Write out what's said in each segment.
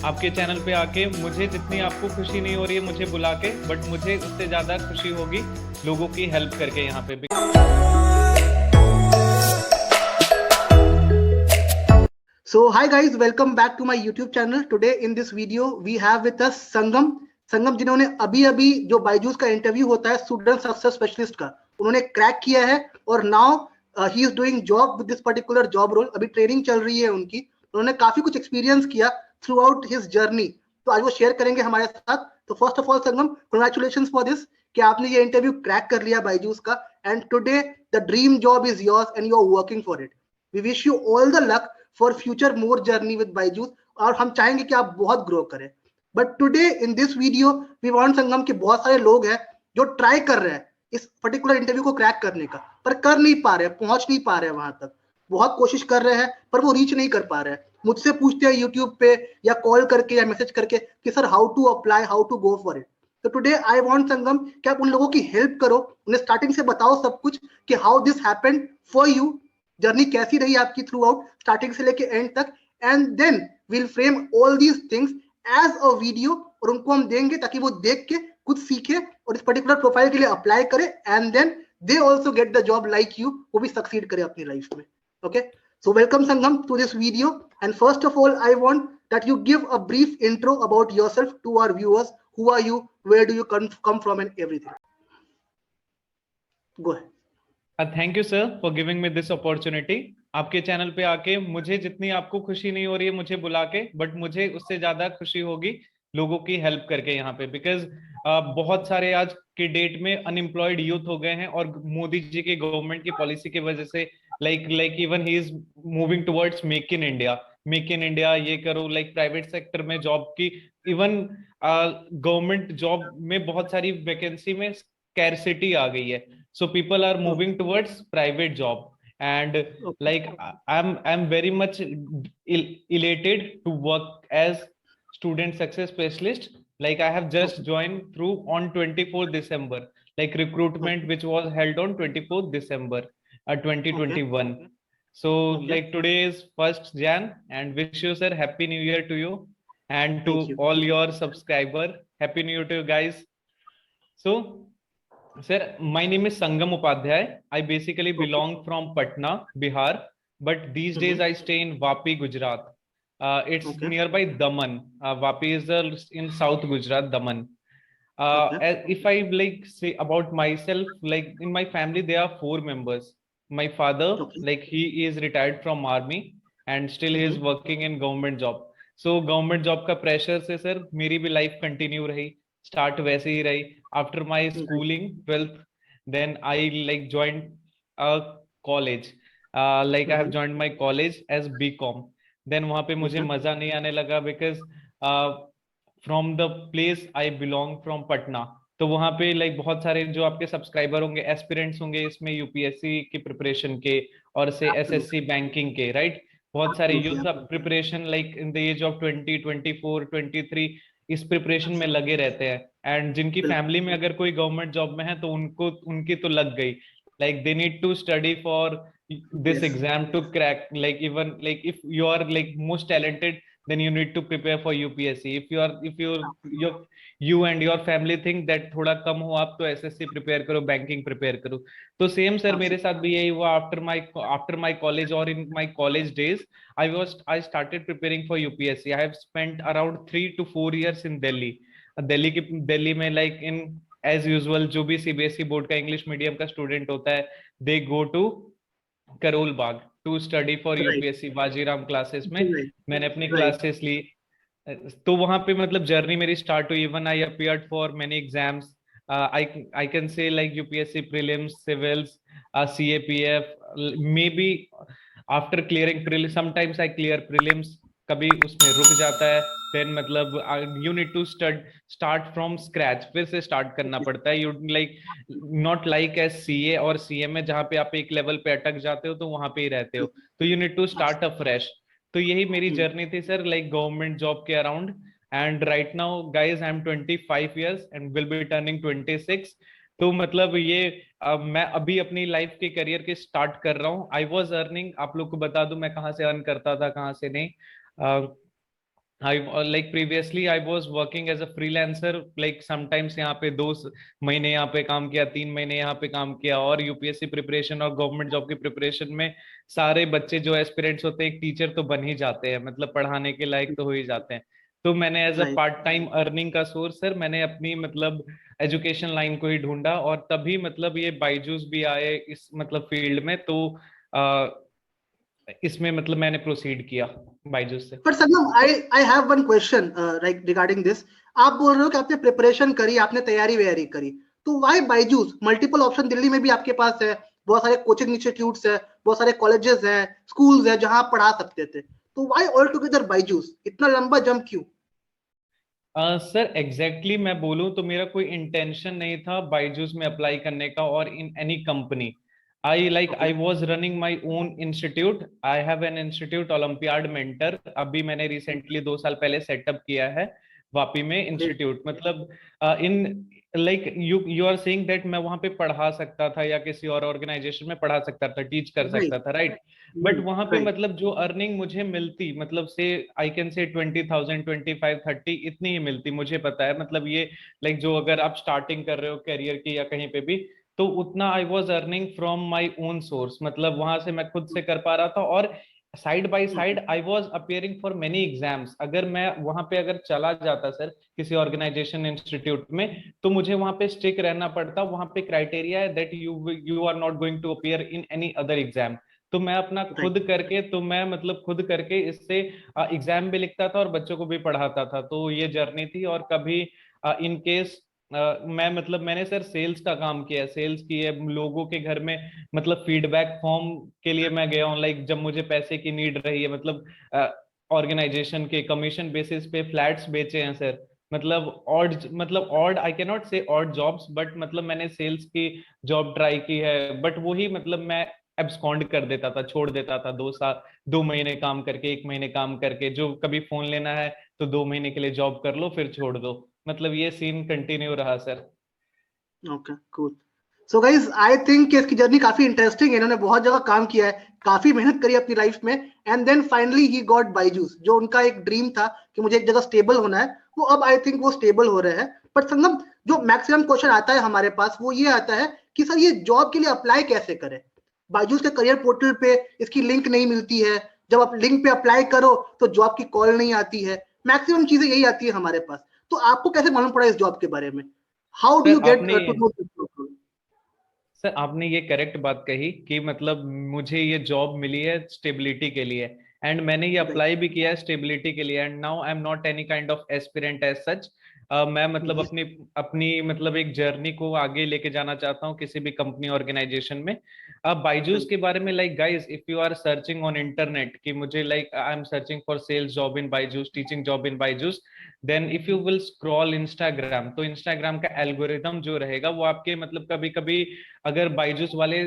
आपके चैनल पे आके मुझे जितनी आपको खुशी नहीं हो रही है मुझे बुला के, बट मुझे उससे ज्यादा खुशी होगी लोगों की हेल्प करके यहाँ पे। So hi guys, welcome back to my YouTube channel. Today in this video we have with us संगम। संगम जिन्होंने अभी अभी जो बायजूस का इंटरव्यू होता है स्टूडेंट सक्सेस स्पेशलिस्ट का, उन्होंने क्रैक किया है और now he is doing job with this particular job role. अभी ट्रेनिंग चल रही है उनकी। उन्होंने काफी कुछ एक्सपीरियंस किया थ्रू आउट हिज जर्नी, तो आज वो शेयर करेंगे हमारे साथ। तो first of all Sangam, congratulation for this कि आपने ये इंटरव्यू क्रैक कर लिया बायजूस का, and today the dream job is yours and you are working for it. We wish you all the luck for future more journey with Byju's, और हम चाहेंगे कि आप बहुत ग्रो करें। But today in this video we want Sangam के बहुत सारे लोग हैं जो ट्राई कर रहे हैं इस पर्टिकुलर इंटरव्यू को क्रैक करने का, पर कर नहीं पा रहे, पहुंच नहीं पा रहे वहां तक। बहुत कोशिश कर रहे हैं पर वो रीच नहीं कर पा रहे हैं। मुझसे पूछते हैं यूट्यूब पे या कॉल करके या मैसेज करके कि sir how to apply, how to go for it. तो टुडे आई वांट संगम कि आप उन लोगों की हेल्प करो, उन्हें स्टार्टिंग से बताओ सब कुछ कि how this happened for you, journey कैसी रही आपकी थ्रू आउट स्टार्टिंग से लेके एंड तक, and then will frame all these things as a video और उनको हम देंगे ताकि वो देख के कुछ सीखे और इस पर्टिकुलर प्रोफाइल के लिए अप्लाई करे, and then they also get the job like you, वो भी सक्सीड करे अपनी लाइफ में। Okay, so welcome Sangam to this video, and first of all I want that you give a brief intro about yourself to our viewers. Who are you, where do you come from, and everything. Go ahead. Thank you sir for giving me this opportunity. आपके channel पे आके मुझे जितनी आपको खुशी नहीं हो रही है मुझे बुला के, बट मुझे उससे ज्यादा खुशी होगी लोगों की हेल्प करके यहाँ पे। बिकॉज बहुत सारे आज के डेट में अनएम्प्लॉयड यूथ हो गए हैं और मोदी जी के गवर्नमेंट की पॉलिसी की वजह से like even he is moving towards make in India. Make in India ये करो, लाइक प्राइवेट सेक्टर में जॉब की, इवन गवर्नमेंट जॉब में बहुत सारी वैकेंसी में स्कैरसिटी आ गई है। So people are moving towards private job, and Okay. like I'm very much elated to work as student success specialist. Like I have just Okay. joined through on 24th December, like recruitment Okay. which was held on 24th December Okay. 2021. So Okay. like today is 1st Jan, and wish you sir happy new year to you and to Thank you. all your subscriber. Happy new year to you guys. So sir, my name is Sangam Upadhyay. I basically Okay. belong from Patna, Bihar, but these days Mm-hmm. I stay in Vapi, Gujarat. It's Okay. nearby Daman. Vapi is in South Gujarat, Daman. Okay. If I like say about myself, like in my family there are four members. My father, Okay. like he is retired from army and still he is Mm-hmm. working in government job. So government job का pressure से sir मेरी भी life continue रही, start वैसे ही रही। After my Right. schooling 12th, then I like joined a college. Like I have Mm-hmm. joined my college as BCom. Then वहाँ पे मुझे Okay. मजा नहीं आने लगा because from the place I belong from Patna. तो वहां पे लाइक बहुत सारे जो आपके सब्सक्राइबर होंगे, एस्पिरेंट्स होंगे इसमें यूपीएससी की प्रिपरेशन के और से एसएससी Absolutely. बैंकिंग के, राइट। बहुत सारे Absolutely. Youth Absolutely. Preparation like in the age of 20, 24, 23 इस प्रिपरेशन में Absolutely. लगे रहते हैं। एंड जिनकी बिल्कुल। फैमिली में अगर कोई गवर्नमेंट जॉब में है तो उनको उनकी तो लग गई। Like they need to study for this Yes. exam to crack, like even like if you are like most talented, then you need to prepare for UPSC. If you and your family think that थोड़ा कम हो आप तो SSC prepare करो, banking prepare करो। तो same sir मेरे साथ Absolutely. भी यही हुआ। आफ्टर माय कॉलेज और in my college days I started preparing for UPSC. I have spent around 3 to 4 years in Delhi. Delhi में लाइक इन एज यूजुअल जो भी सीबीएसई बोर्ड का इंग्लिश मीडियम का स्टूडेंट होता है, they go to Karol Bagh to study for Right. UPSC. Bajiram classes में Right. मैंने अपनी Right. क्लासेस ली। तो वहां पे मतलब जर्नी मेरी स्टार्ट हुई। Even I appeared for many exams. I I can say like UPSC prelims, civils, CAPF, maybe after clearing sometimes I clear prelims, कभी उसमें रुक जाता है। देन मतलब you need to start from scratch, फिर से start करना पड़ता है। You like not like as CA और सीए में जहाँ पे आप एक लेवल पे अटक जाते हो तो वहां पे ही रहते हो। तो you need to start a fresh. तो यही मेरी Hmm. जर्नी थी सर, लाइक गवर्नमेंट जॉब के around. And right now guys I am 25 years and will be turning 26। तो मतलब ये मैं अभी अपनी लाइफ के करियर के स्टार्ट कर रहा हूँ। आई वॉज अर्निंग, आप लोग को बता दूं मैं कहाँ से अर्न करता था कहाँ से नहीं। like previously I was working as a freelancer, like sometimes यहाँ पे 2 महीने यहाँ पे काम किया, 3 महीने यहाँ पे काम किया, और यूपीएससी प्रिपरेशन और गवर्नमेंट जॉब की प्रिपरेशन में सारे बच्चे जो एस्पिरेंट्स होते हैं एक टीचर तो बन ही जाते हैं, मतलब पढ़ाने के लायक तो हो ही जाते हैं। तो मैंने as a right. Part time earning का सोर्स सर मैंने अपनी मतलब एजुकेशन लाइन को ही ढूंढा, और तभी मतलब ये बायजूस भी आए इस मतलब फील्ड में, तो इसमें मतलब मैंने प्रोसीड किया बायजूस से। But Sangam, I have one question like regarding this. आप बोल रहे हो कि आपने प्रिपरेशन करी, आपने तैयारी वैयारी करी, तो why Byju's? Multiple option Delhi में भी आपके पास है, बहुत सारे कोचिंग इंस्टीट्यूट्स है, बहुत सारे कॉलेजेस हैं, स्कूल्स है जहां आप पढ़ा सकते थे, तो व्हाई ऑल टुगेदर बायजूस? इतना लंबा जंप क्यों? सर एग्जैक्टली मैं बोलूं तो मेरा कोई इंटेंशन नहीं था बायजूस में अप्लाई करने का और in any company. I okay. Was running my own institute. I have an institute olympiad mentor, अभी मैंने रिसेंटली 2 साल पहले सेटअप किया है वापी में ग्रेट। इंस्टीट्यूट। मतलब in like you are saying that मैं वहां पे पढ़ा सकता था या किसी और ऑर्गेनाइजेशन में पढ़ा सकता था, टीच कर राइट। सकता था, राइट। बट वहां पे राइट। मतलब जो अर्निंग मुझे मिलती, मतलब से आई कैन से 20,000, 25, 30 इतनी ही मिलती, मुझे पता है। मतलब ये लाइक जो अगर आप स्टार्टिंग कर रहे हो करियर की या कहीं पे भी, तो उतना I was earning from my own source, मतलब वहां से मैं खुद से कर पा रहा था। और side by side I was appearing for many exams. अगर मैं वहां पे अगर चला जाता सर किसी ऑर्गेनाइजेशन इंस्टीट्यूट में, तो मुझे वहां पे स्टिक रहना पड़ता। वहां पे क्राइटेरिया है that you are not going to appear in any other exam. तो मैं अपना राइट। खुद करके, तो मैं मतलब खुद करके इससे एग्जाम भी लिखता था और बच्चों को भी पढ़ाता था। तो ये जर्नी थी। और कभी इन केस मैं मतलब मैंने सर सेल्स का काम किया है, सेल्स की है लोगों के घर में, मतलब फीडबैक फॉर्म के लिए मैं गया हूँ, लाइक जब मुझे पैसे की नीड रही है, मतलब ऑर्गेनाइजेशन के कमीशन बेसिस पे फ्लैट्स बेचे हैं सर। मतलब ऑड आई कैन नॉट से ऑड जॉब्स, बट मतलब मैंने सेल्स की जॉब ट्राई की है। बट वही मतलब मैं एब्सकॉन्ड कर देता था, छोड़ देता था 2 साल, 2 महीने काम करके, 1 महीने काम करके, जो कभी फोन लेना है तो 2 महीने के लिए जॉब कर लो फिर छोड़ दो। मतलब ये सीन कंटिन्यू रहा sir. Okay, cool. So guys, I think इसकी जर्नी काफी इंटरेस्टिंग है। इन्होंने बहुत जगह काम किया है, काफी मेहनत करी अपनी लाइफ में, and then finally he got Byju's. जो उनका एक ड्रीम था कि मुझे एक जगह स्टेबल होना है, वो अब आई थिंक वो स्टेबल हो रहे हैं। बट संगम, जो मैक्सिमम क्वेश्चन आता है हमारे पास वो ये आता है कि सर ये जॉब के लिए अप्लाई कैसे करें? बायजूस के करियर पोर्टल पे इसकी लिंक नहीं मिलती है। जब आप लिंक पे अप्लाई करो तो जॉब की कॉल नहीं आती है। मैक्सिमम चीजें यही आती है हमारे पास। तो आपको कैसे मालूम पड़ा इस जॉब के बारे में? How do sir you get आपने टू नो दिस? सर आपने ये करेक्ट बात कही कि मतलब मुझे ये जॉब मिली है स्टेबिलिटी के लिए, एंड मैंने ये राइट। अप्लाई भी किया है स्टेबिलिटी के लिए। And now I am not any kind of aspirant as such. मैं मतलब यस। अपनी अपनी मतलब एक जर्नी को आगे लेके जाना चाहता हूँ किसी भी कंपनी ऑर्गेनाइजेशन में। अब बायजूस राइट। के बारे में, like guys, if you are searching on internet कि मुझे like I am searching for sales job in Byju's, teaching job in Byju's, then if you will scroll Instagram, तो इंस्टाग्राम का एल्गोरिदम जो रहेगा वो आपके मतलब कभी कभी, अगर बायजूस वाले,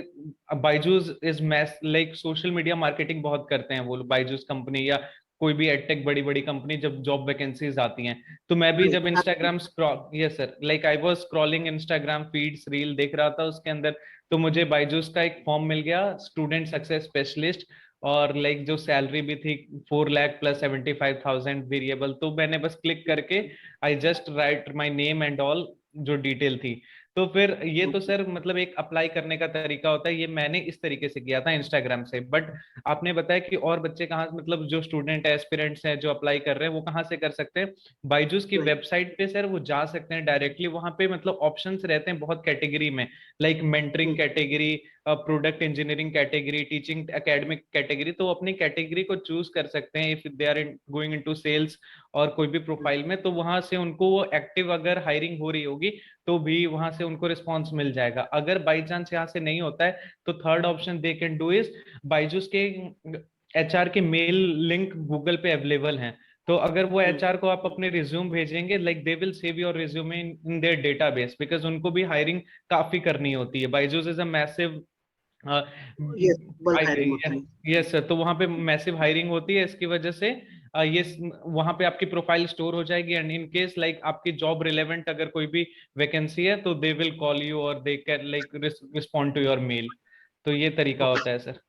Byju's is mass like social media marketing बहुत करते हैं वो लोग, बायजूस कंपनी या कोई भी एडटेक बड़ी बड़ी कंपनी, जब जॉब वैकेंसीज आती हैं। तो मैं भी जब right. Instagram scroll, yes sir, like I was scrolling Instagram feeds, reel देख रहा था उसके अंदर, तो मुझे बायजूस का एक फॉर्म मिल गया, स्टूडेंट सक्सेस स्पेशलिस्ट। और लाइक जो सैलरी भी थी 4 लाख प्लस 75,000 वेरिएबल। तो मैंने बस क्लिक करके I just right my name and all, जो डिटेल थी। तो फिर ये तो सर मतलब एक अप्लाई करने का तरीका होता है, ये मैंने इस तरीके से किया था इंस्टाग्राम से। बट आपने बताया कि और बच्चे कहाँ, मतलब जो स्टूडेंट एस्पिरेंट्स हैं जो अप्लाई कर रहे हैं वो कहाँ से कर सकते हैं? बायजूस की राइट। वेबसाइट पे सर वो जा सकते हैं डायरेक्टली। वहां पे मतलब ऑप्शंस रहते हैं बहुत कैटेगरी में, like mentoring category, product engineering category, teaching academic category. तो अपनी कैटेगरी को चूज कर सकते हैं if they are going into sales और कोई भी प्रोफाइल में। तो वहां से उनको वो एक्टिव अगर हायरिंग हो रही होगी तो भी वहां से उनको रिस्पॉन्स मिल जाएगा। अगर बाई चांस यहाँ से नहीं होता है तो third option they can do is, Byju's के एचआर के मेल लिंक गूगल पे अवेलेबल हैं। तो अगर वो एचआर को आप अपने रिज्यूम भेजेंगे, like they will save your resume in their database, because उनको भी हायरिंग काफी करनी होती है। Byju's is a massive, yes, bulk hiring होती है। Yes sir. तो वहां पे मैसिव हायरिंग होती है, इसकी वजह से ये वहां पे आपकी प्रोफाइल स्टोर हो जाएगी। एंड इन केस लाइक आपकी जॉब रिलेवेंट अगर कोई भी वैकेंसी है तो दे विल कॉल यू और they can like respond to your mail. तो ये तरीका ओके, होता है sir.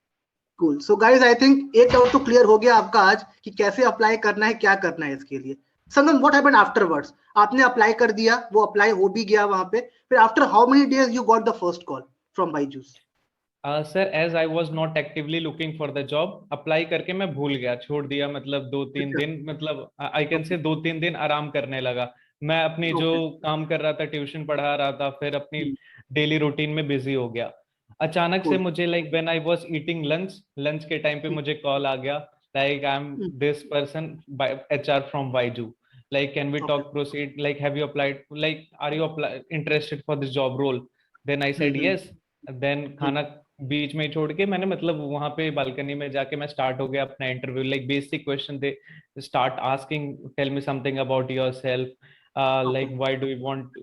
Cool. So guys I think एक डाउट तो क्लियर हो गया आपका आज कि कैसे अप्लाई करना है, क्या करना है इसके लिए। संगम, व्हाट हैपेंड आफ्टरवर्ड्स? आपने अप्लाई कर दिया, वो अप्लाई हो भी गया वहां पे, फिर after how many days you got the first call from Byju's? Sir as I was not actively looking for the job, apply करके मैं भूल गया, छोड़ दिया, मतलब 2-3 दिन, मतलब आई कैन से 2-3 दिन आराम करने लगा। मैं अपनी जो ओके। काम कर रहा था, ट्यूशन पढ़ा रहा था, फिर अपनी डेली रूटीन में बिजी हो गया। अचानक से कूल। मुझे like when I was eating lunch, lunch के टाइम पे मुझे कॉल आ गया, like I M this person HR from Byju, like can we okay. talk proceed, like have you applied, like are you interested for this job role? Then I said yes. Then खाना बीच में छोड़ के मैंने मतलब वहां पे balcony में जाके मैं स्टार्ट हो गया अपना interview. Like basic question they start asking, tell me something about yourself, okay. like why do you want,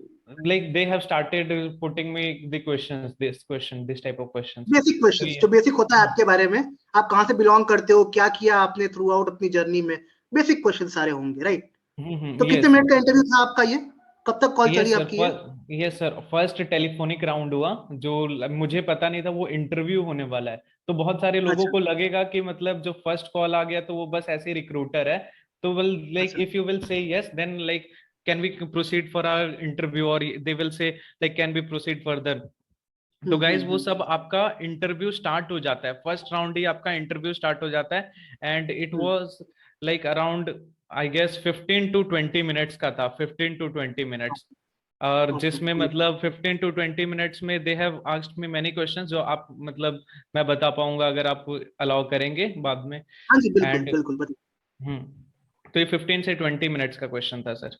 like they have started putting me the questions, this type of questions. Basic तो questions ये जो basic होता है आपके बारे में, आप कहाँ से बिलोंग करते हो, क्या किया आपने थ्रू आउट अपनी जर्नी में, बेसिक क्वेश्चन सारे होंगे, राइट? तो कितने यस। मिनट का इंटरव्यू था आपका ये? कब तक कॉल यस चली सर, आपकी ये? Yes sir, first telephonic round हुआ, जो मुझे पता नहीं था वो इंटरव्यू होने वाला है। तो बहुत सारे लोगों अच्छा। को लगेगा कि मतलब जो फर्स्ट कॉल आ गया तो वो बस ऐसे रिक्रूटर है। तो विल लाइक अच्छा। If you will say yes then like can we proceed for our interview, और they will say like can be proceed further. तो गाइज वो सब आपका इंटरव्यू स्टार्ट हो जाता है, फर्स्ट राउंड ही आपका इंटरव्यू स्टार्ट हो जाता है। And it was like around I guess 15 to 20 minutes का था, 15 to 20 मिनट्स। और ओके। जिसमें मतलब 15 to 20 मिनट्स में they have asked me many questions, जो आप मतलब मैं बता पाऊंगा अगर आप अलाउ करेंगे बाद में। हाँ जी, बिल्कुल एंड बिल्कुल, बताइए। तो ये 15 से 20 मिनट्स का क्वेश्चन था सर।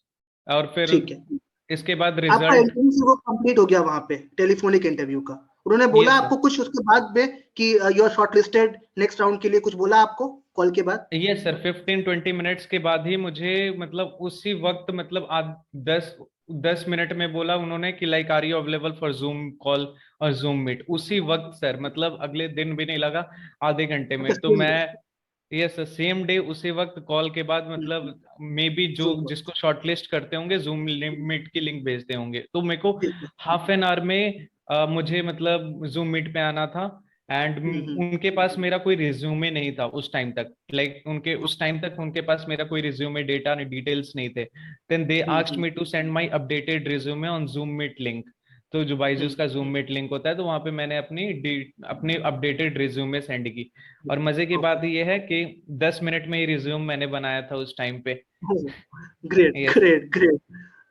और फिर ठीक है। इसके बाद आपका रिजल्ट। इंटरव्यू वो कंप्लीट हो गया वहां पे, टेलीफोनिक इंटरव्यू का? उन्होंने बोला यस आपको कुछ उसके बाद में कि you are shortlisted next round के लिए, कुछ बोला आपको कॉल के बाद? यस सर, 15-20 मिनट्स के बाद ही मुझे मतलब उसी वक्त मतलब आज 10 10 मिनट में बोला उन्होंने कि like are you available for Zoom call और जूम मीट, उसी वक्त सर, मतलब अगले दिन भी नहीं लगा, आधे घंटे अच्छा, में। तो सेम मैं day. Yes sir, same day उसी वक्त कॉल के बाद मतलब मे बी जो जूम। जिसको शॉर्टलिस्ट करते होंगे जूम मीट की लिंक भेजते होंगे, तो मेरे को ठीक है। हाफ एन आवर में मुझे मतलब जूम मीट पे आना था। एंड उनके पास मेरा कोई रिज्यूमे नहीं था उस टाइम तक, लाइक उनके उस टाइम तक उनके पास मेरा कोई रिज्यूमे डेटा डिटेल्स नहीं थे। Then they asked me to send my updated resume on Zoom meet link. तो जो बाइजूस का जूम मीट लिंक होता है, तो वहां पे मैंने अपनी अपडेटेड रिज्यूमे सेंड की। और मजे की ओके। बात यह है कि 10 मिनट में ही रिज्यूम मैंने बनाया था उस टाइम पे। Great yes. Great great.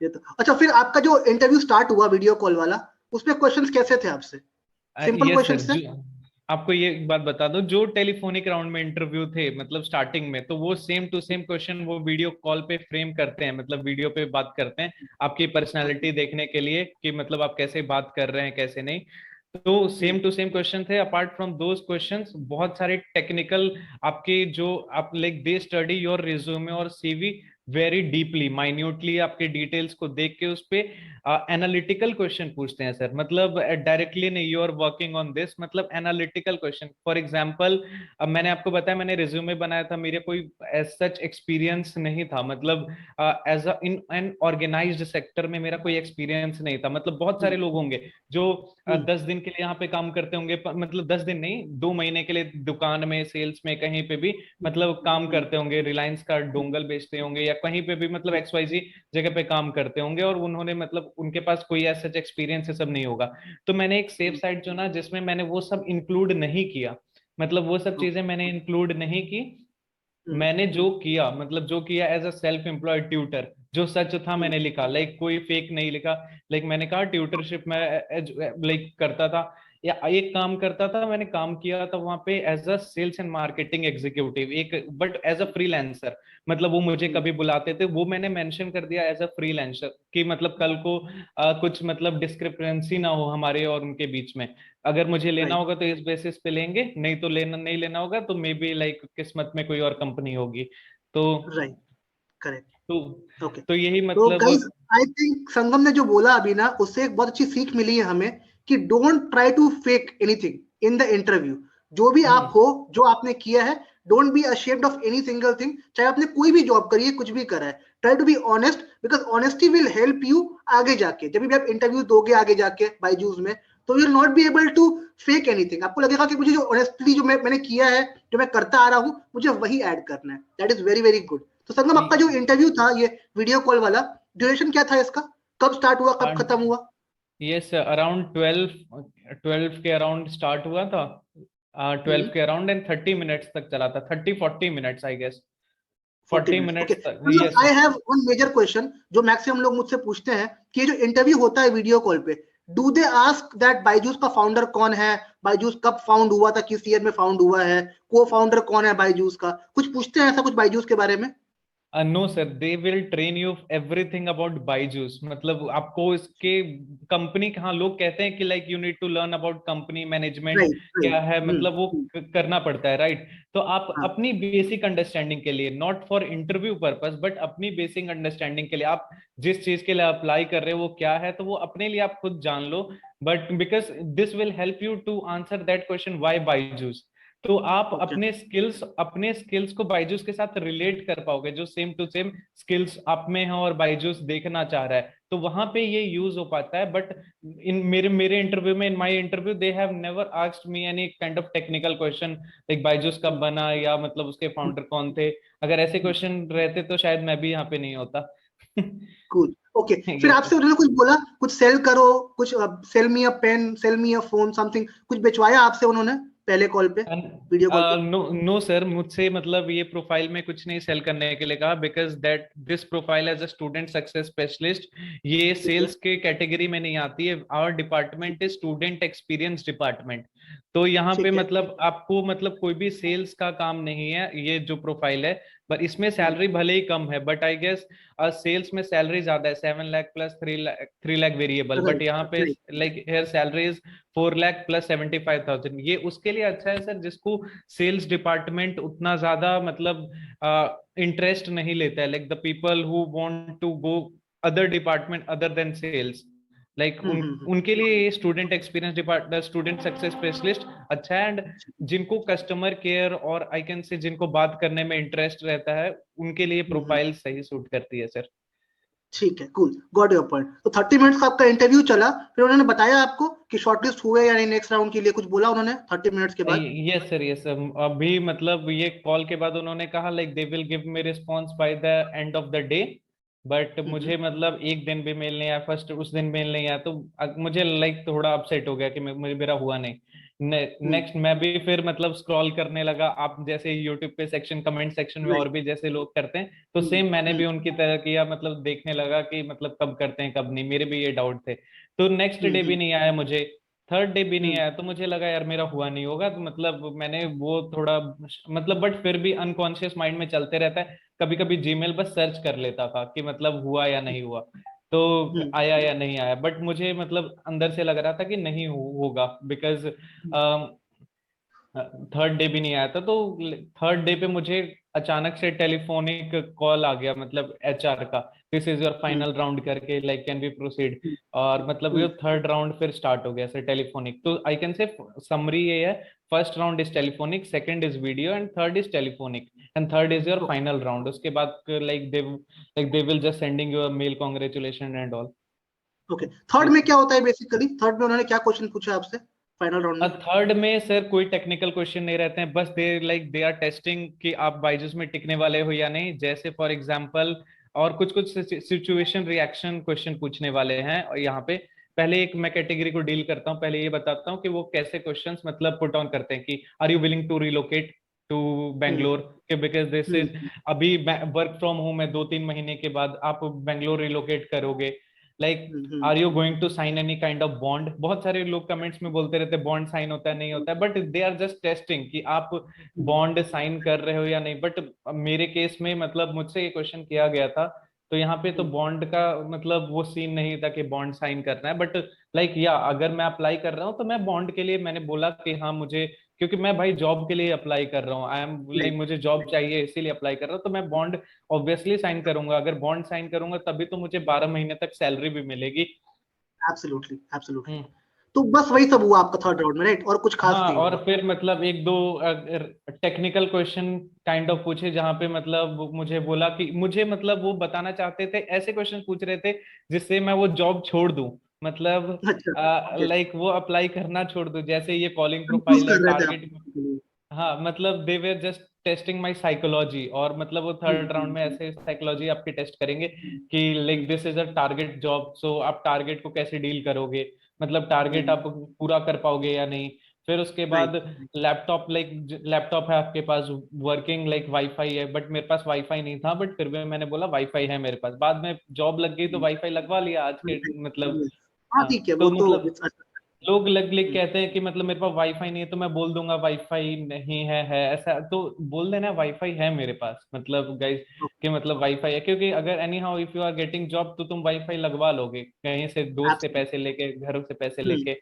ये तो अच्छा, फिर आपका जो इंटरव्यू स्टार्ट हुआ वीडियो कॉल वाला, उसमें क्वेश्चंस कैसे थे आपसे? सिंपल यस सर, क्वेश्चंस थे? जो आपको ये एक बात बता दो, जो टेलीफोनिक राउंड में इंटरव्यू थे मतलब स्टार्टिंग में, तो वो सेम टू सेम क्वेश्चन वो वीडियो कॉल पे फ्रेम करते हैं, मतलब वीडियो पे बात करते हैं आपकी पर्सनालिटी देखने के लिए कि मतलब आप कैसे बात कर रहे हैं कैसे नहीं। तो सेम टू सेम क्वेश्चन थे। अपार्ट फ्रॉम दोज क्वेश्चंस बहुत सारे टेक्निकल आपके जो आप like they study your resume और CV वेरी डीपली माइन्यूटली, आपके डिटेल्स को देख के उस पे एनालिटिकल क्वेश्चन पूछते हैं सर, मतलब डायरेक्टली नहीं you are working on this, मतलब एनालिटिकल क्वेश्चन। फॉर एग्जांपल अब मैंने आपको बताया मैंने रिज्यूमे बनाया था, मेरे कोई एज सच एक्सपीरियंस नहीं था, मतलब as a in an organised sector में मेरा कोई एक्सपीरियंस नहीं था। मतलब बहुत सारे लोग होंगे जो 10 दिन के लिए यहाँ पे काम करते होंगे, मतलब 10 दिन नहीं, 2 महीने के लिए दुकान में सेल्स में कहीं पे भी मतलब काम करते होंगे, रिलायंस का डोंगल बेचते होंगे या कहीं पे भी मतलब XYZ जगह पे काम करते होंगे, और उन्होंने मतलब उनके पास कोई ऐसा एक्सपीरियंस सब नहीं होगा। तो मैंने एक सेफ साइड चुना जिसमें मैंने वो सब इंक्लूड नहीं किया, मतलब वो सब चीजें मैंने इंक्लूड नहीं की। मैंने जो किया मतलब जो किया as a self employed tutor, जो सच था मैंने लिखा, लाइक कोई फेक नहीं लिखा। लाइक मैंने कहा ट्यूटरशिप में लाइक करता था या एक काम करता था, मैंने काम किया था वहां पे as a sales and marketing executive, एक बट एज अ फ्रीलांसर। मतलब वो मुझे कभी बुलाते थे, वो मैंने मेंशन कर दिया एज अ फ्रीलांसर कि मतलब कल को कुछ मतलब डिस्क्रिपेंसी ना हो हमारे और उनके बीच में। अगर मुझे लेना राइट होगा तो इस बेसिस पे लेंगे, नहीं तो लेना नहीं लेना होगा तो मे बी लाइक किस्मत में कोई और कंपनी होगी। तो राइट। करेक्ट। तो ओके। तो यही तो मतलब। गाइस आई थिंक संगम ने जो बोला अभी ना, उससे एक बहुत अच्छी सीख मिली है हमें कि don't try to fake anything in the interview. जो भी आप हम्म हो, जो आपने किया है, don't be ashamed of any single thing. चाहे आपने कोई भी जॉब करी है, कुछ भी करा है, try to be honest, because honesty will help you आगे जाके। जब भी आप इंटरव्यू दोगे आगे जाके बायजूस में, तो you will not be able to fake anything. आपको लगेगा कि मुझे जो ऑनेस्टली जो मैंने किया है, जो मैं करता आ रहा हूँ, मुझे वही ऐड करना है। That is very very good. तो संगम, आपका जो इंटरव्यू था ये वीडियो कॉल वाला, ड्यूरेशन क्या था इसका? कब स्टार्ट हुआ, कब खत्म हुआ? यस, अराउंड 12 के अराउंड स्टार्ट हुआ था। 12 के अराउंड एंड 30 मिनट्स तक चला था, 30-40 minutes I guess, 40 minutes okay, तक। मतलब yes. I have one major question जो मैक्सिमम लोग मुझसे पूछते हैं कि जो इंटरव्यू होता है वीडियो कॉल पे, do they ask that Byju's का फाउंडर कौन है, बायजूस कब फाउंड हुआ था, किस ईयर में फाउंड हुआ है, को फाउंडर कौन है बायजूस का, कुछ पूछते हैं ऐसा कुछ बायजूस के बारे में? No sir, they will train you everything about Byju's. मतलब आपको इसके कंपनी, हाँ लोग कहते हैं कि like you need to learn about company management right क्या राइट। है, मतलब वो करना पड़ता है, राइट। तो आप हाँ। अपनी बेसिक अंडरस्टैंडिंग के लिए, not for interview purpose, but अपनी बेसिक अंडरस्टैंडिंग के लिए, आप जिस चीज के लिए अप्लाई कर रहे हो वो क्या है, तो वो अपने लिए आप खुद जान लो। But because this will help you to answer that question why Byju's. तो आप ओके। अपने स्किल्स को बायजूस के साथ रिलेट कर पाओगे, जो सेम टू सेम स्किल्स आप में है और बायजूस देखना चाह रहा है, तो वहां पे ये यूज हो पाता है। बट इन मेरे मेरे इंटरव्यू में, in my interview, they have never asked me any kind of technical question like Byju's कब बना, या मतलब उसके फाउंडर कौन थे। अगर ऐसे क्वेश्चन रहते तो शायद मैं भी यहाँ पे नहीं होता। कूल। ओके, फिर यस। आपसे उन्होंने कुछ बोला, कुछ सेल करो, कुछ sell me a pen, sell me a phone, something कुछ बेचवाया आपसे उन्होंने पहले कॉल पे, वीडियो कॉल पे? नो नो सर, मुझसे मतलब ये प्रोफाइल में कुछ नहीं सेल करने के लिए कहा, because that this profile as a student success specialist, ये ठीक है। सेल्स के कैटेगरी में नहीं आती है। Our department is student experience department. तो यहाँ पे ठीक है। मतलब आपको मतलब कोई भी सेल्स का काम नहीं है ये जो प्रोफाइल है। पर इसमें सैलरी भले ही कम है, बट आई गेस सेल्स में सैलरी ज्यादा है, 7 lakh plus 3 lakh variable, but right यहाँ पे right. Like here salary is 4 lakh plus 75,000। ये उसके लिए अच्छा है सर, जिसको सेल्स डिपार्टमेंट उतना ज्यादा मतलब इंटरेस्ट नहीं लेता है, like the people who want to go other department other than sales, like उनके लिए student experience department, student success specialist अच्छा है। एंड जिनको कस्टमर केयर और आई कैन से जिनको बात करने में इंटरेस्ट रहता है, उनके लिए प्रोफाइल सही सूट करती है सर। ठीक है, कूल, गॉट योर पॉइंट। तो 30 मिनट्स का आपका इंटरव्यू चला, फिर उन्होंने बताया आपको कि शॉर्टलिस्ट हुए या नहीं नेक्स्ट राउंड के लिए, कुछ बोला उन्होंने 30 मिनट्स के बाद? Yes sir, yes sir. अभी मतलब ये कॉल के बाद उन्होंने कहा like they will give me response by the end of the day. But मुझे मतलब एक दिन भी मेल नहीं आया, फर्स्ट उस दिन मेल नहीं आया, तो मुझे लाइक थोड़ा अपसेट हो गया कि मुझे मेरा हुआ नहीं। नेक्स्ट मैं भी फिर मतलब स्क्रॉल करने लगा, आप जैसे यूट्यूब पे सेक्शन, कमेंट सेक्शन में और राइट। भी जैसे लोग करते हैं, तो सेम मैंने भी उनकी तरह किया, मतलब देखने लगा कि मतलब कब करते हैं कब नहीं, मेरे भी ये डाउट थे। तो नेक्स्ट डे भी नहीं आया मुझे, थर्ड डे भी नहीं आया, तो मुझे लगा यार मेरा हुआ नहीं होगा, तो मतलब मैंने वो थोड़ा मतलब, बट फिर भी अनकॉन्शियस माइंड में चलते रहता है, कभी कभी जीमेल बस सर्च कर लेता था कि मतलब हुआ या नहीं हुआ, तो आया या नहीं आया। बट मुझे मतलब अंदर से लग रहा था कि नहीं होगा, बिकॉज थर्ड डे भी नहीं आया था। तो थर्ड डे पे मुझे अचानक से टेलीफोनिक कॉल आ गया, मतलब एचआर का, this is your final round करके, लाइक कैन बी प्रोसीड। और मतलब ये थर्ड राउंड फिर स्टार्ट हो गया सर टेलीफोनिक। तो आई कैन से समरी ये है, first round is telephonic, second is video, and third is telephonic, and third is your final round. उसके बाद like they will just sending you a mail congratulation and all. Okay, third में क्या होता है basically? Third में उन्होंने क्या question पूछा आपसे फाइनल राउंड में? थर्ड में सर कोई टेक्निकल क्वेश्चन नहीं रहते हैं, बस दे आर टेस्टिंग कि आप बायजूस में टिकने वाले हो या नहीं, जैसे फॉर एग्जांपल। और कुछ कुछ सिचुएशन रिएक्शन क्वेश्चन पूछने वाले हैं, और यहाँ पे पहले एक मैं कैटेगरी को डील करता हूँ, पहले ये बताता हूँ कि वो कैसे क्वेश्चंस मतलब पुट ऑन करते हैं कि are you willing to relocate to Bangalore, के बिकॉज दिस इज अभी वर्क फ्रॉम होम है, 2-3 महीने के बाद आप बेंगलोर रिलोकेट करोगे, like are you going to sign any kind of bond. बहुत सारे लोग कमेंट्स में बोलते रहते हैं बॉन्ड साइन होता है नहीं होता है, but they are just testing कि आप बॉन्ड साइन कर रहे हो या नहीं। बट मेरे केस में मतलब मुझसे ये क्वेश्चन किया गया था, तो यहाँ पे तो बॉन्ड का मतलब वो सीन नहीं था कि बॉन्ड साइन करना है, बट लाइक या अगर मैं अप्लाई कर रहा हूँ तो मैं बॉन्ड के लिए मैंने बोला कि हाँ मुझे, क्योंकि मैं भाई जॉब के लिए अप्लाई कर रहा हूँ, आई एम लाइक मुझे जॉब चाहिए इसीलिए अप्लाई कर रहा हूँ, तो मैं बॉन्ड ऑब्वियसली साइन करूंगा। अगर बॉन्ड साइन करूंगा तभी तो मुझे 12 महीने तक सैलरी भी मिलेगी। Absolutely absolutely. हम्म। तो बस वही सब हुआ आपका थर्ड राउंड में, राइट? और कुछ खास हाँ, नहीं और हुआ? फिर मतलब एक दो टेक्निकल क्वेश्चन काइंड ऑफ पूछे, जहाँ पे मतलब मुझे बोला कि मुझे मतलब वो बताना चाहते थे, ऐसे क्वेश्चन पूछ रहे थे जिससे मैं वो जॉब छोड़ दूं, मतलब अच्छा, okay. लाइक वो अप्लाई करना छोड़ दो, जैसे ये कॉलिंग कंफ्यूज प्रोफाइल है, कर रहे थे आप टारगेट। basically. हाँ मतलब they were just testing my psychology, और मतलब वो थर्ड राउंड में हम्म, ऐसे साइकोलॉजी आपकी टेस्ट करेंगे कि like this is a target job, so आप टारगेट को कैसे डील करोगे, मतलब टारगेट आप पूरा कर पाओगे या नहीं। फिर उसके राइट. बाद लैपटॉप, लाइक लैपटॉप है आपके पास, वर्किंग लाइक वाईफाई है, बट मेरे पास वाईफाई नहीं था, बट फिर भी मैंने बोला वाईफाई है मेरे पास, बाद में जॉब लग गई तो वाईफाई लगवा लिया आज के मतलब। हाँ हाँ ठीक है, तो वो तो मतलब लोग लग लिख कहते हैं कि मतलब मेरे पास वाईफाई नहीं है, तो मैं बोल दूंगा वाईफाई नहीं है ऐसा तो बोल देना वाईफाई है मेरे पास, मतलब गाइस कि मतलब वाईफाई है, क्योंकि अगर anyhow if you are getting job तो तुम वाईफाई लगवा लोगे कहीं से, दोस्त से पैसे लेके, घरों से पैसे लेके,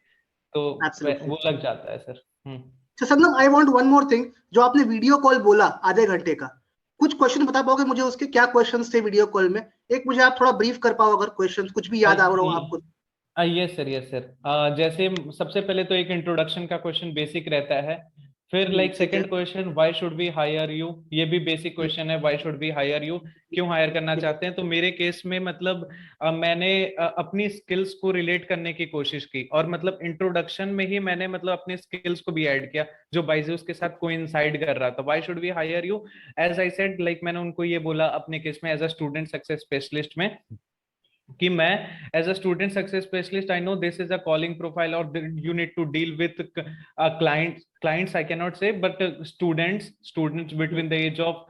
तो एब्सोल्युटली. वो लग जाता है सर। अच्छा Sangam, I want one more thing. जो आपने वीडियो कॉल बोला आधे घंटे का, कुछ क्वेश्चन बता पाओगे मुझे, उसके क्या क्वेश्चंस थे वीडियो कॉल में? एक मुझे आप थोड़ा ब्रीफ कर पाओ, अगर क्वेश्चंस कुछ भी याद आ रहा हो आपको. Yes sir, yes sir. जैसे सबसे पहले तो एक इंट्रोडक्शन का क्वेश्चन बेसिक रहता है, फिर लाइक ठीक है. Second question why should we hire you, ये भी बेसिक क्वेश्चन है, why should we hire you, क्यों हायर करना ठीक है. चाहते हैं। तो मेरे केस में मतलब मैंने अपनी स्किल्स को रिलेट करने की कोशिश की, और मतलब इंट्रोडक्शन में ही मैंने मतलब अपने स्किल्स को भी ऐड किया जो बाइजूस के साथ कोइंसाइड कर रहा था। Why should we hire you, as I said like मैंने उनको ये बोला अपने केस में as a student success specialist में, कि मैं as a student success specialist I know this is a calling profile और you need to deal with clients I cannot say, but students between the age of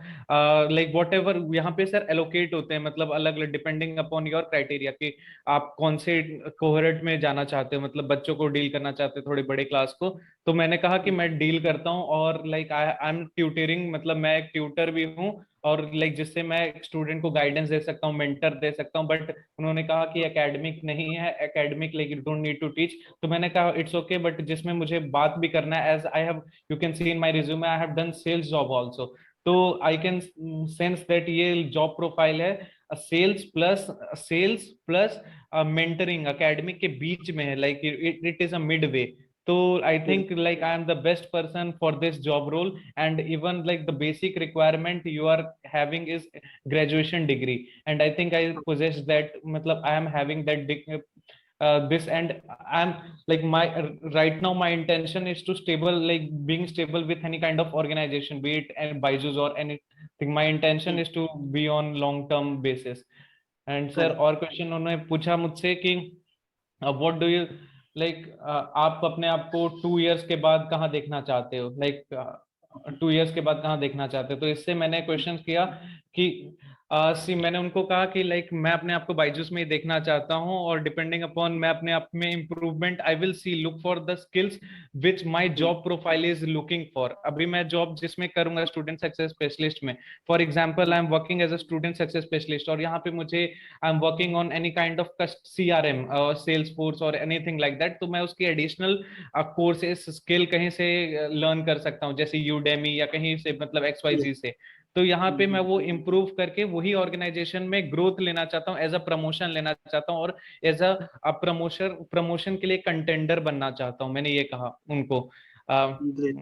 like whatever यहाँ पे sir allocate होते हैं, मतलब अलग अलग depending upon your criteria कि आप कौन से कोहरेट में जाना चाहते हो, मतलब बच्चों को डील करना चाहते हो थोड़ी बड़े क्लास को। तो मैंने कहा कि मैं डील करता हूँ, और लाइक आई एम ट्यूटरिंग, मतलब मैं एक ट्यूटर भी हूँ, और लाइक जिससे मैं स्टूडेंट को गाइडेंस दे सकता हूँ, मेंटर दे सकता हूँ। बट उन्होंने कहा कि एकेडमिक नहीं है, academic like you don't need to teach. तो मैंने कहा इट्स ओके, बट जिसमें मुझे बात भी करना है, as I have you can see in my resume I have done sales job also, तो आई कैन सेंस दैट ये जॉब प्रोफाइल है सेल्स प्लस मेंटरिंग एकेडमिक के बीच में है, like it is a mid way. तो I think like I am the best person for this job role, and even like the basic requirement you are having is graduation degree, and I think I possess that, matlab I am having that this, and I'm like my right now my intention is to stable, like being stable with any kind of organization, be it and Byju's or anything. My intention is to be on long term basis. And sir correct. और question उन्होंने पूछा मुझसे कि what do you like, आप अपने आप को 2 years के बाद कहाँ देखना चाहते हो, लाइक 2 इयर्स के बाद कहाँ देखना चाहते हो। तो इससे मैंने क्वेश्चन किया कि सी मैंने उनको कहा कि लाइक मैं अपने आप को बाइजूस में ही देखना चाहता हूँ, और डिपेंडिंग अपॉन मैं अपने आप में improvement I will see look for the skills which my job profile is looking for. अभी मैं जॉब जिसमें करूंगा स्टूडेंट सक्सेस स्पेशलिस्ट में, for example I am working as a student success specialist, और यहाँ पे मुझे I am working on any kind of CRM, Salesforce और एनीथिंग लाइक दैट, तो मैं उसकी एडिशनल कोर्सेज स्किल कहीं से लर्न कर सकता हूँ, जैसे यूडेमी या कहीं से, मतलब XYZ से। तो यहाँ पे मैं वो इम्प्रूव करके वही ऑर्गेनाइजेशन में ग्रोथ लेना चाहता हूँ, एज अ प्रमोशन लेना चाहता हूँ, और एज अ प्रमोशन के लिए कंटेंडर बनना चाहता हूँ, मैंने ये कहा उनको। Great.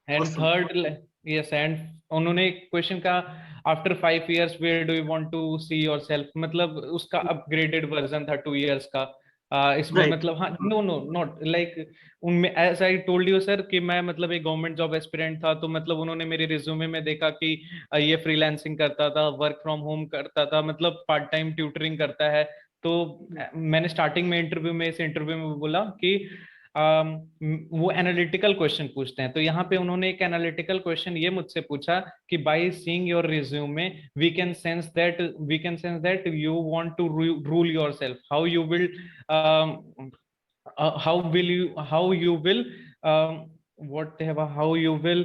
And awesome. Third, yes, and उन्होंने क्वेश्चन का after 5 years where do you want to see yourself, मतलब उसका अपग्रेडेड वर्जन था 2 इयर्स का। इसमें राइट. मतलब हाँ, नो नो नॉट लाइक उनमें as I told you sir कि मैं मतलब एक गवर्नमेंट जॉब एस्पिरेंट था, तो मतलब उन्होंने मेरे रिज्यूमे में देखा कि ये फ्रीलांसिंग करता था, वर्क फ्रॉम होम करता था, मतलब पार्ट टाइम ट्यूटरिंग करता है। तो मैंने स्टार्टिंग में इंटरव्यू में, इस इंटरव्यू में बोला कि वो एनालिटिकल क्वेश्चन पूछते हैं, तो यहाँ पे उन्होंने एक एनालिटिकल क्वेश्चन ये मुझसे पूछा कि by seeing your resume we can sense that you want to rule yourself, how you will how you will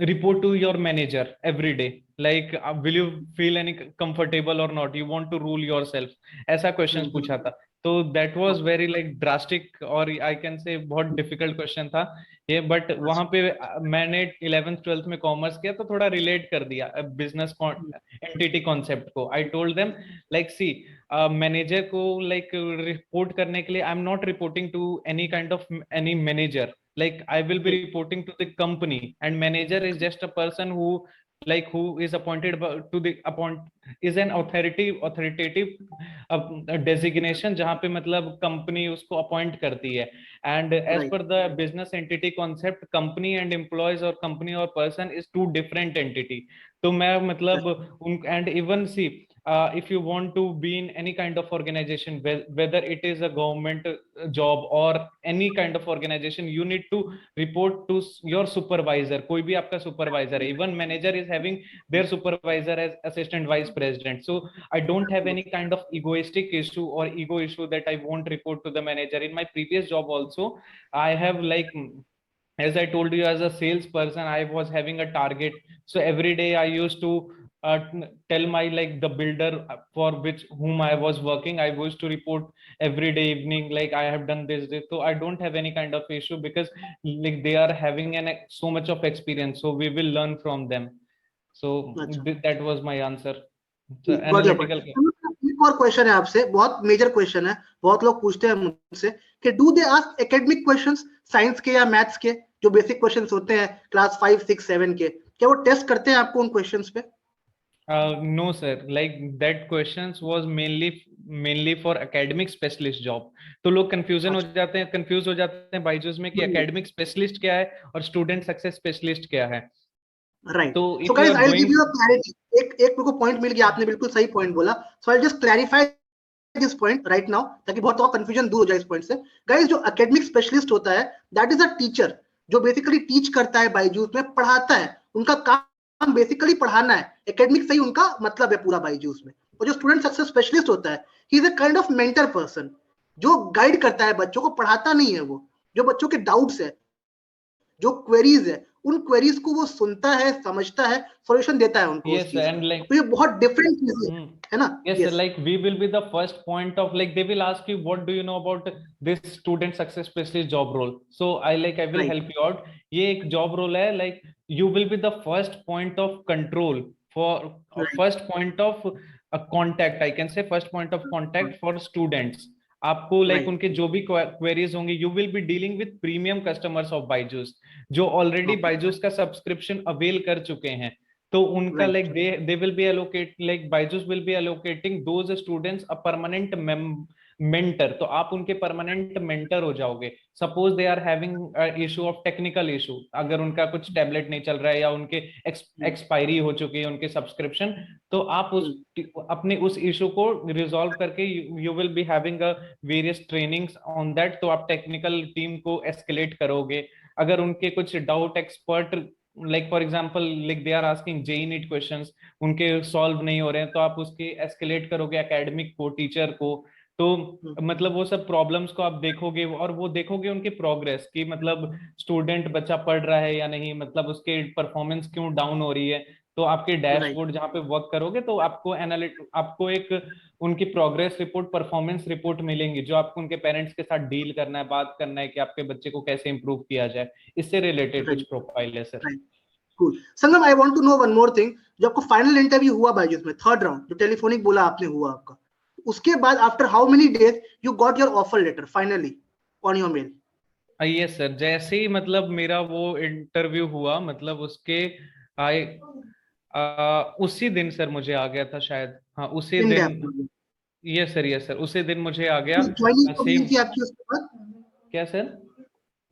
report to your manager every day, like will you feel any comfortable or not, you want to rule yourself, ऐसा question पूछा था। तो that was very like drastic, और आई can से बहुत difficult question था ये, but वहां पे मैंने 11th 12th में कॉमर्स किया, तो थोड़ा रिलेट कर दिया बिजनेस एंटिटी कॉन्सेप्ट को। I told them like see manager को लाइक रिपोर्ट करने के लिए I am not reporting to any kind of any manager, like I will be reporting to the company, and manager is just a person who like who is appointed to the appoint is an authoritative designation जहाँ पे मतलब company उसको appoint करती है, and as right per the business entity concept company and employees और company और person is two different entity. तो मैं मतलब उन and even see if you want to be in any kind of organization, whether it is a government job or any kind of organization, you need to report to your supervisor। कोई भी आपका supervisor है, even manager is having their supervisor as assistant vice president। So I don't have any kind of egoistic issue or ego issue that I won't report to the manager। In my previous job also, I have like, as I told you, as a salesperson, I was having a target. So every day I used to tell my like the builder for which whom I was working, I used to report every day evening like I have done this. So I don't have any kind of issue because like they are having an so much of experience. So we will learn from them। So अच्छा that was my answer। So got your analytical। Point. एक और question है आपसे, बहुत major question है, बहुत लोग पूछते हैं मुझसे कि do they ask academic questions science के या मैथ्स के, जो बेसिक क्वेश्चंस होते हैं क्लास 5 6 7 के, क्या वो टेस्ट करते हैं आपको उन क्वेश्चंस पे? No sir, like that questions was mainly for academic specialist job। तो लोग कंफ्यूज हो जाते हैं बायजूस में कि एकेडमिक स्पेशलिस्ट क्या है और स्टूडेंट सक्सेस स्पेशलिस्ट क्या है। राइट। तो so if you guys are I will give going, you a clarity. एक एक मेरे को पॉइंट मिल गया, आपने बिल्कुल सही पॉइंट बोला। So I will just clarify this point right now, ताकि बहुत और कंफ्यूजन दूर हो जाए इस पॉइंट से। गाइस जो एकेडमिक स्पेशलिस्ट होता है, दैट इज अ टीचर जो बेसिकली टीच करता है बायजूस में, पढ़ाता है। उनका काम बेसिकली पढ़ाना है, एकेडमिक से ही उनका मतलब है पूरा बायजूस में। और जो स्टूडेंट सक्सेस स्पेशलिस्ट होता है, he is a kind of mentor person, जो गाइड करता है बच्चों को, पढ़ाता नहीं है वो। जो बच्चों के डाउट्स है, जो क्वेरीज है, उन क्वेरीज को वो सुनता है, समझता है, सॉल्यूशन देता है उनको उस यस चीज का। एंड लाइक, तो ये बहुत डिफरेंट चीजें है ना? yes yes like we will be the first point of like they will ask you what do you know about this student success specialist job role। So I will right help you out। ये एक job role है, like you will be the first point of control for right first point of contact, I can say first point of contact for students। आपको like right उनके जो भी queries होंगे, you will be dealing with premium customers of Byju's जो already okay Byju's का subscription avail कर चुके हैं। तो उनका right like they will be allocate like Byju's will be allocating those students a permanent mentor. तो आप उनके परमानेंट मेंटर हो जाओगे। Suppose they are having issue of technical issue, अगर उनका कुछ टैबलेट नहीं चल रहा है या उनके एक्सपायरी हो चुकी है उनके सब्सक्रिप्शन, तो आप उस अपने उस इशू को रिजॉल्व करके you will be having a various trainings on that. तो आप टेक्निकल टीम को एस्केलेट करोगे। अगर उनके कुछ doubt expert like for example like they are asking JEE NEET questions, उनके सॉल्व नहीं हो रहे हैं, तो आप उसके एस्केलेट करोगे एकेडमिक को, टीचर को। तो मतलब वो सब प्रॉब्लम्स को आप देखोगे और वो देखोगे उनकी प्रोग्रेस की, मतलब स्टूडेंट बच्चा पढ़ रहा है या नहीं, मतलब उसके परफॉर्मेंस क्यों डाउन हो रही है। तो आपके राइट डैशबोर्ड जहाँ पे वर्क करोगे तो आपको आपको एक उनकी प्रोग्रेस रिपोर्ट, परफॉर्मेंस रिपोर्ट मिलेंगी, जो आपको उनके पेरेंट्स के साथ डील करना है, बात करना है कि आपके बच्चे को कैसे इंप्रूव किया जाए। इससे रिलेटेड कुछ राइट प्रोफाइल है sir. Right cool. Sangam, I want to know one more thing. जो आपको फाइनल इंटरव्यू हुआ बायजूस में, थर्ड राउंड जो टेलीफोनिक बोला आपने हुआ आपका, उसके बाद after how many days you got your offer letter finally on your mail? Yes sir, जैसे ही मतलब मेरा वो इंटरव्यू हुआ, मतलब उसके आए उसी दिन सर मुझे आ गया था शायद, हाँ उसी इन दिन। गैप यस सर उसी दिन मुझे आ गया। ज्वाइनिंग कब हुई सेम। थी आपकी उसके बाद? क्या सर?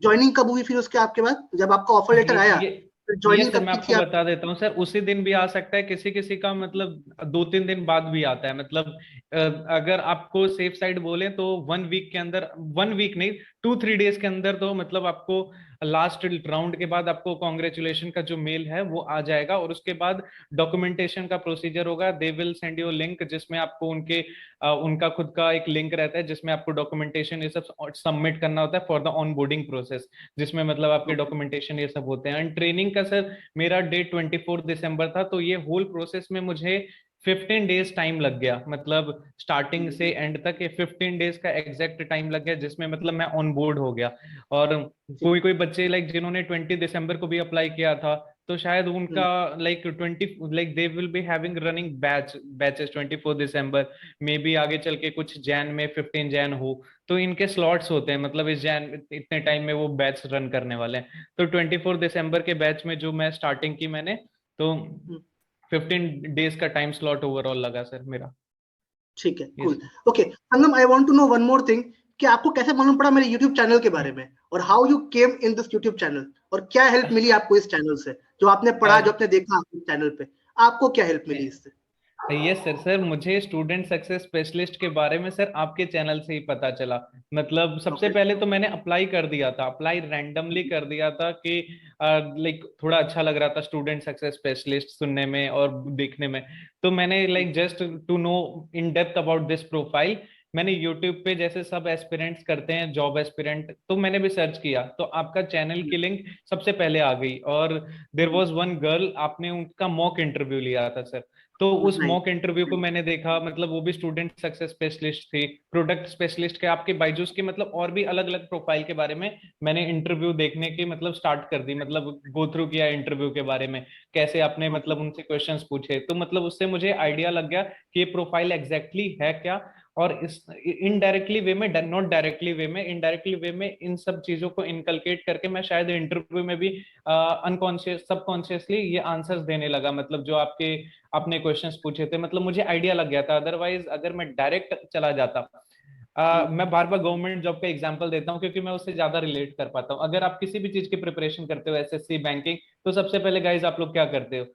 ज्वाइनिंग कब हुई फिर उसके आपके बाद, जब आपका ऑफर लेटर आया, ये फिर ये ज्वाइनिंग सर कब मैं की आपको थी आप? बता देता हूँ सर, उसी दिन भी आ सकता है, किसी किसी का मतलब 2-3 दिन बाद भी आता है। मतलब अगर आपको सेफ साइड बोले तो 1 वीक के अंदर, 1 वीक नहीं, 2-3 डेज के अंदर तो मतलब आपको लास्ट राउंड के बाद आपको कॉन्ग्रेचुलेशन का जो मेल है वो आ जाएगा। और उसके बाद डॉक्यूमेंटेशन का प्रोसीजर होगा। They will send you link जिसमें आपको उनका खुद का एक लिंक रहता है जिसमें आपको डॉक्यूमेंटेशन ये सब सबमिट करना होता है for the on boarding process, जिसमें मतलब आपके डॉक्यूमेंटेशन ये सब होते हैं। एंड ट्रेनिंग का सर मेरा डेट 24 दिसंबर था, तो ये होल प्रोसेस में मुझे 15 डेज टाइम लग गया। मतलब स्टार्टिंग से एंड तक ये 15 डेज का एग्जैक्ट टाइम लग गया, जिसमें मतलब मैं ऑन बोर्ड हो गया। और कोई कोई बच्चे लाइक जिन्होंने 20 दिसंबर को भी अप्लाई किया था, तो शायद उनका like 20 like they will be having running batches 24 December, may be आगे चल के कुछ जैन में 15 जैन हो। तो इनके स्लॉट्स होते हैं, मतलब इस जैन इतने टाइम में वो बैच रन करने वाले हैं। तो 24 दिसंबर के बैच में जो मैं स्टार्टिंग की मैंने, तो 15 डेज का टाइम स्लॉट ओवरऑल लगा सर मेरा। ठीक है, Yes, cool. sir. Okay Sangam, I want to know one more thing कि आपको कैसे मालूम पड़ा मेरे YouTube चैनल के बारे में, और how you came in this YouTube channel, और क्या हेल्प मिली आपको इस चैनल से, जो आपने पढ़ा, जो आपने देखा इस चैनल पे, आपको क्या हेल्प मिली इससे? Yes sir. सर मुझे स्टूडेंट सक्सेस स्पेशलिस्ट के बारे में सर आपके चैनल से ही पता चला। मतलब सबसे ओके। पहले तो मैंने अप्लाई कर दिया था, अप्लाई रैंडमली कर दिया था कि लाइक थोड़ा अच्छा लग रहा था स्टूडेंट सक्सेस स्पेशलिस्ट सुनने में और देखने में। तो मैंने like just to know in depth about this profile, मैंने यूट्यूब पे जैसे सब एस्पिरेंट्स करते हैं जॉब एस्पिरेंट, तो मैंने भी सर्च किया तो आपका चैनल की लिंक सबसे पहले आ गई। और देर वॉज वन गर्ल, आपने उनका मॉक इंटरव्यू लिया था सर। तो उस मॉक इंटरव्यू को मैंने देखा, मतलब वो भी स्टूडेंट सक्सेस स्पेशलिस्ट थी, प्रोडक्ट स्पेशलिस्ट के, आपके बायजूस के, मतलब और भी अलग अलग प्रोफाइल के बारे में मैंने इंटरव्यू देखने की मतलब स्टार्ट कर दी, मतलब गो थ्रू किया इंटरव्यू के बारे में, कैसे आपने मतलब उनसे क्वेश्चंस पूछे। तो मतलब उससे मुझे आइडिया लग गया कि ये प्रोफाइल एग्जैक्टली है क्या। और इस इनडायरेक्टली वे में, नॉट डायरेक्टली वे में, इनडायरेक्टली वे में इन सब चीजों को इनकलकेट करके मैं शायद इंटरव्यू में भी अनकॉन्शियस सबकॉन्शियसली ये आंसर्स देने लगा, मतलब जो आपके आपने क्वेश्चंस पूछे थे, मतलब मुझे आइडिया लग गया था। अदरवाइज अगर मैं डायरेक्ट चला जाता, मैं बार बार गवर्नमेंट जॉब का एग्जांपल देता हूँ क्योंकि मैं उससे ज्यादा रिलेट कर पाता हूँ। अगर आप किसी भी चीज की प्रिपरेशन करते हो, एसएससी बैंकिंग, तो सबसे पहले गाइज आप लोग क्या करते हो,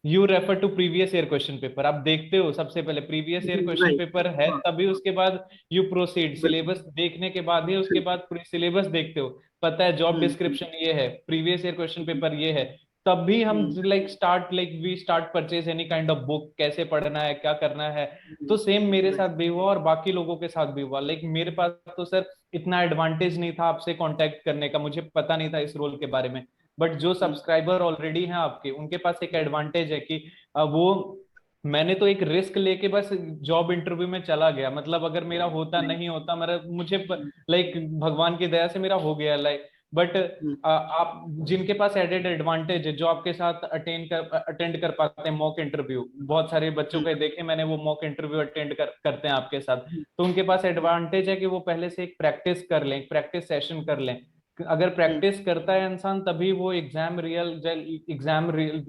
you refer to previous year question paper. आप देखते हो सबसे पहले previous year question right. Paper है, तभी उसके बाद यू प्रोसीड, सिलेबस देखने के बाद ही उसके बाद पूरी सिलेबस देखते हो, पता है जॉब डिस्क्रिप्शन ये है, प्रीवियस ईयर क्वेश्चन पेपर ये है, तब भी हम like we start purchase any kind of book, कैसे पढ़ना है, क्या करना है। तो सेम मेरे साथ भी हुआ और बाकी लोगों के साथ भी हुआ। लाइक मेरे पास तो सर इतना एडवांटेज नहीं था आपसे कांटेक्ट करने का, मुझे पता नहीं था इस रोल के बारे में। बट जो सब्सक्राइबर ऑलरेडी हैं आपके, उनके पास एक एडवांटेज है कि वो, मैंने तो एक रिस्क लेके बस जॉब इंटरव्यू में चला गया, मतलब अगर मेरा होता नहीं होता, मेरा मुझे लाइक भगवान की दया से मेरा हो गया लाइक। बट आप जिनके पास एडेड एडवांटेज है, जो आपके साथ अटेंड कर पाते हैं मॉक इंटरव्यू, बहुत सारे बच्चों के देखे मैंने वो मॉक इंटरव्यू अटेंड करते हैं आपके साथ, तो उनके पास एडवांटेज है कि वो पहले से एक प्रैक्टिस कर लें, प्रैक्टिस सेशन कर लें। अगर प्रैक्टिस करता है इंसान तभी वो एग्जाम रियल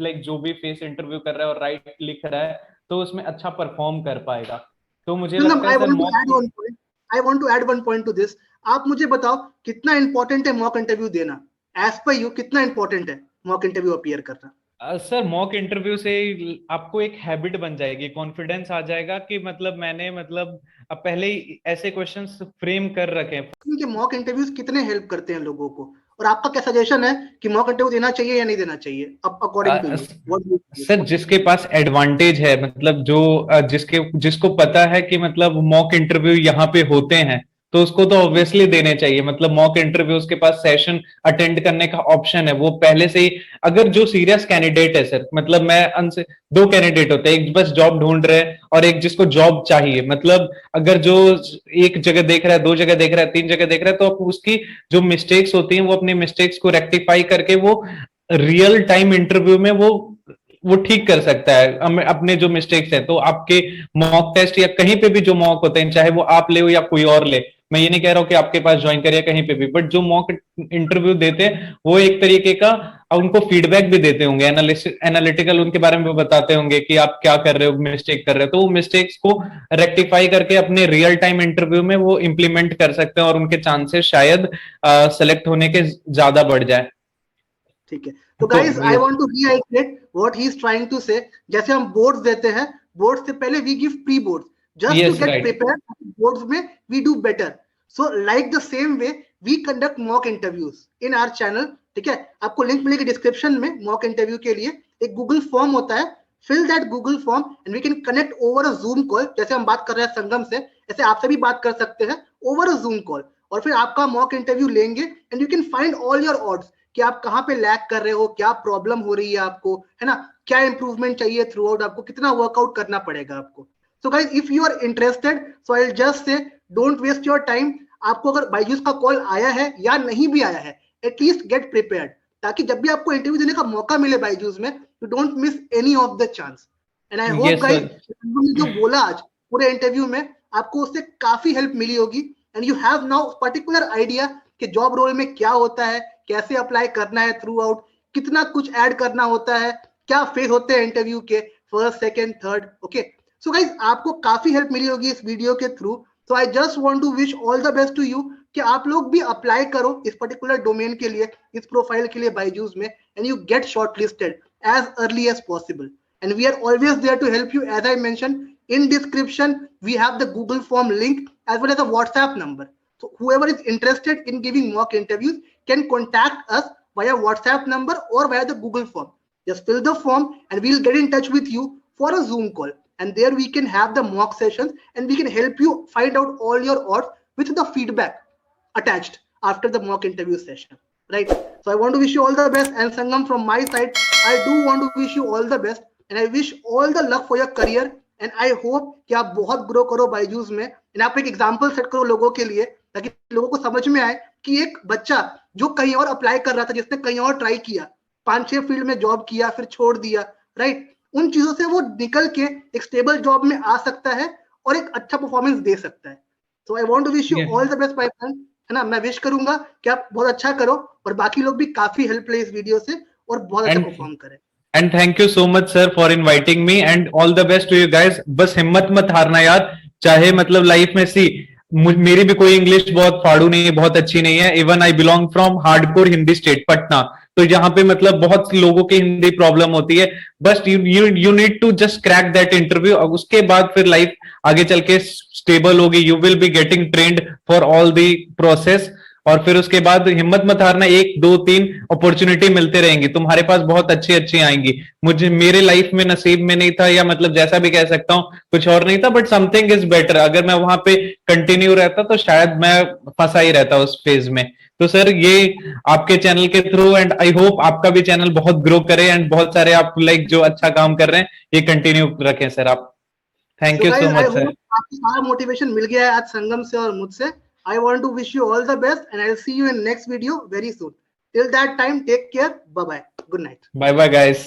लाइक जो भी फेस इंटरव्यू कर रहा है और राइट लिख रहा है, तो उसमें अच्छा परफॉर्म कर पाएगा। तो मुझे लगता है I sir want to mock, add one point, I want to add one point to this. आप मुझे बताओ कितना इंपॉर्टेंट है मॉक इंटरव्यू देना, एज पर यू कितना इंपॉर्टेंट है मॉक इंटरव्यू अपीयर करना? सर मॉक इंटरव्यू से आपको एक हैबिट बन जाएगी, कॉन्फिडेंस आ जाएगा कि मतलब मैंने मतलब अब पहले ही ऐसे क्वेश्चंस फ्रेम कर रखे हैं। कि मॉक इंटरव्यूज कितने हेल्प करते हैं लोगों को, और आपका क्या सजेशन है कि मॉक इंटरव्यू देना चाहिए या नहीं देना चाहिए, according to you what do you? Sir जिसके पास एडवांटेज है, मतलब जो जिसको पता है कि मतलब मॉक इंटरव्यू यहाँ पे होते हैं, तो उसको तो ऑब्वियसली देने चाहिए। मतलब मॉक इंटरव्यू उसके पास सेशन अटेंड करने का ऑप्शन है, वो पहले से ही। अगर जो सीरियस कैंडिडेट है सर, मतलब मैं अनसे दो कैंडिडेट होते हैं, एक बस जॉब ढूंढ रहे हैं और एक जिसको जॉब चाहिए। मतलब अगर जो एक जगह देख रहा है, दो जगह देख रहा है, तीन जगह देख रहा है, तो उसकी जो मिस्टेक्स होती हैं वो अपनी मिस्टेक्स को रेक्टिफाई करके वो रियल टाइम इंटरव्यू में वो ठीक कर सकता है अपने जो मिस्टेक्स हैं। तो आपके मॉक टेस्ट या कहीं पे भी जो मॉक होते हैं, चाहे वो आप ले या कोई और ले, मैं ये नहीं कह रहा हूं कि आपके पास ज्वाइन करिए कहीं पे भी, बट जो मॉक इंटरव्यू देते हैं वो एक तरीके का उनको फीडबैक भी देते होंगे, एनालिटिकल उनके बारे में बताते होंगे कि आप क्या कर रहे हो, मिस्टेक कर रहे हो, तो वो मिस्टेक्स को रेक्टिफाई करके अपने रियल टाइम इंटरव्यू में वो इंप्लीमेंट कर सकते हैं और उनके चांसेस शायद सेलेक्ट होने के ज्यादा बढ़ जाए। ठीक है, तो तो guys I want to reiterate what he is trying to say. जैसे हम बोर्ड्स देते हैं, बोर्ड्स से पहले we give pre boards just to yes get right. Prepared, boards में we do better. So like the same way we conduct mock interviews in our channel. ठीक है, आपको लिंक मिलेगी डिस्क्रिप्शन में। मॉक इंटरव्यू के लिए एक गूगल फॉर्म होता है, fill that Google form and we can connect over a Zoom call. जैसे हम बात कर रहे हैं संगम से, ऐसे आपसे भी बात कर सकते हैं ओवर अ जूम कॉल, और फिर आपका मॉक इंटरव्यू लेंगे and you can find all your odds कि आप कहाँ पे लैग कर रहे हो, क्या प्रॉब्लम हो रही है आपको, है ना, क्या इंप्रूवमेंट चाहिए थ्रू आउट, आपको कितना वर्कआउट करना पड़ेगा आपको। So guys if you are interested, so I just say don't waste your time. आपको अगर बायजूस का कॉल आया है या नहीं भी आया है, एटलीस्ट गेट प्रिपेयर्ड, ताकि जब भी आपको इंटरव्यू देने का मौका मिले बायजूस में, you don't miss any of the chance. And I hope yes guys sir. जो बोला आज पूरे इंटरव्यू में, आपको उससे काफी हेल्प मिली होगी and you have now particular idea कि जॉब रोल में क्या होता है, कैसे अप्लाई करना है थ्रू आउट, कितना कुछ ऐड करना होता है, क्या फेज होते हैं इंटरव्यू के, first second third. Okay, so guys आपको काफी हेल्प मिली होगी इस वीडियो के through, so I just want to wish all the best to you कि आप लोग भी अप्लाई करो इस पर्टिकुलर डोमेन के लिए, इस प्रोफाइल के लिए बायजूस में, and you get shortlisted as early as possible, and we are always there to help you. As I mention, in description we have the Google form link as well as a WhatsApp number, so whoever is interested in giving mock interviews can contact us via WhatsApp number or via the Google form. Just fill the form and we'll get in touch with you for a Zoom call, and there we can have the mock sessions and we can help you find out all your odds with the feedback attached after the mock interview session, right? So I want to wish you all the best, and Sangam, from my side, I do want to wish you all the best and I wish all the luck for your career, and I hope कि आप बहुत grow करो बायजूस में, and आप एक example set करो लोगों के लिए, ताकि लोगों को समझ में आए कि एक बच्चा जो कहीं और अप्लाई कर रहा था, जिसने कहीं और ट्राई किया, 5-6 फील्ड में जॉब किया, फिर छोड़ दिया, राइट, उन चीजों से वो निकल के एक स्टेबल जॉब में आ सकता है और एक अच्छा परफॉर्मेंस दे सकता है. So I want to wish you all the best my friend, है ना. मैं विश करूंगा कि आप बहुत अच्छा करो और बाकी लोग भी काफी हेल्प ले इस वीडियो से और बहुत अच्छा परफॉर्म करें. And thank you so much sir for inviting me, and all the best to you guys. बस हिम्मत मत हारना यार, चाहे मतलब लाइफ में मेरी भी कोई इंग्लिश बहुत फाड़ू नहीं है, बहुत अच्छी नहीं है. Even I belong from hardcore Hindi state Patna, तो यहाँ पे मतलब बहुत लोगों की हिंदी प्रॉब्लम होती है. बस you need to just crack that interview, और उसके बाद फिर लाइफ आगे चल के स्टेबल होगी. You will be getting trend for all the process, और फिर उसके बाद हिम्मत मत हारना. 1, 2, 3 अपॉर्चुनिटी मिलते रहेंगी तुम्हारे पास, बहुत अच्छी अच्छी आएंगी. मेरे लाइफ में नसीब में नहीं था, या मतलब जैसा भी कह सकता हूँ, कुछ और नहीं था, बट समथिंग इज बेटर. अगर मैं वहां पे कंटिन्यू रहता तो शायद मैं फंसा ही रहता उस फेज में. तो सर ये आपके चैनल के थ्रू, एंड आई होप आपका भी चैनल बहुत ग्रो करे, एंड बहुत सारे आप लाइक जो अच्छा काम कर रहे हैं ये कंटिन्यू रखें सर आप. Thank you so much sir. आपको सारा मोटिवेशन मिल गया है आज संगम से और मुझसे. I want to wish you all the best, and I'll see you in next video very soon. Till that time, take care. Bye bye. Good night. Bye bye guys.